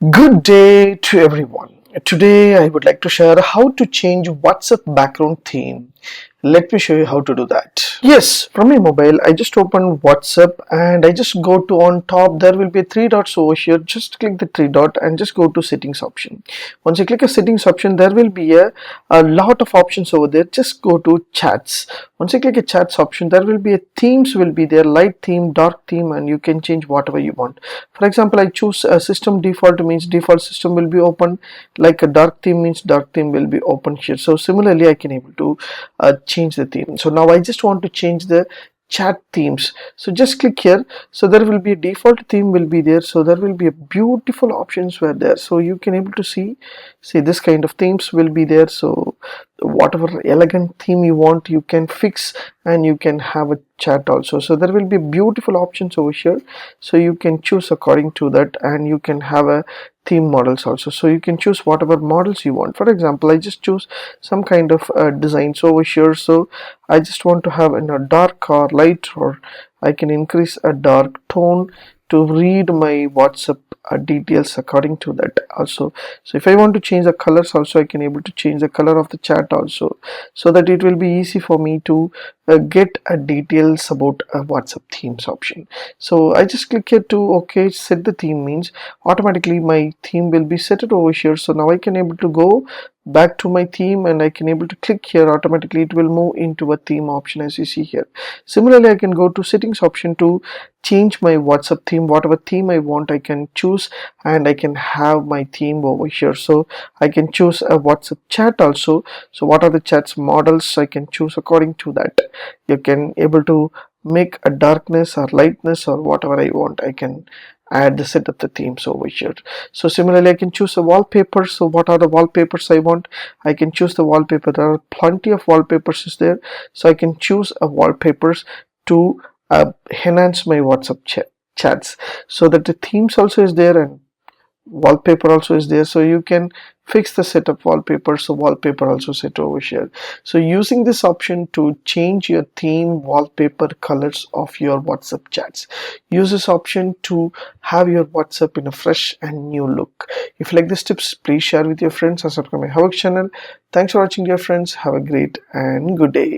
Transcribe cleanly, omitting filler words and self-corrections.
Good day to everyone. Today I would like to share how to change WhatsApp background theme. Let me show you how to do that. Yes, from my mobile I just open WhatsApp and I just go to on top. There will be three dots over here. Just click the three dot and just go to settings option. Once you click a settings option, there will be a lot of options over there. Just go to chats. Once you click a chats option, there will be a themes will be there, light theme, dark theme, and you can change whatever you want. For example, I choose a system default means default system will be open, like a dark theme means dark theme will be open here. So similarly I can able to change the theme. So now I just want to change the chat themes. So just click here. So there will be a default theme will be there. So there will be a beautiful options were there. So you can able to see this kind of themes will be there. So whatever elegant theme you want, you can fix and you can have a chat also. So there will be beautiful options over here. So you can choose according to that, and you can have a theme models also. So you can choose whatever models you want. For example, I just choose some kind of designs over here. So I just want to have in a dark or light, or I can increase a dark tone to read my WhatsApp details according to that also. So if I want to change the colors also, I can able to change the color of the chat also, so that it will be easy for me to get details about a WhatsApp themes option. So I just click here to okay, set the theme means automatically my theme will be set it over here. So now I can able to go back to my theme and I can able to click here. Automatically it will move into a theme option, as you see here. Similarly, I can go to settings option to change my WhatsApp theme. Whatever theme I want, I can choose, and I can have my theme over here. So I can choose a WhatsApp chat also. So what are the chats models, I can choose according to that. You can able to make a darkness or lightness or whatever I want. I can add the set of the themes over here. So similarly, I can choose a wallpaper. So what are the wallpapers I want? I can choose the wallpaper. There are plenty of wallpapers is there. So I can choose a wallpapers to enhance my WhatsApp chats, so that the themes also is there and wallpaper also is there. So you can fix the setup wallpaper. So wallpaper also set over here. So using this option to change your theme wallpaper colors of your WhatsApp chats, use this option to have your WhatsApp in a fresh and new look. If you like these tips, please share with your friends and subscribe my HowXT channel. Thanks for watching, dear friends. Have a great and good day.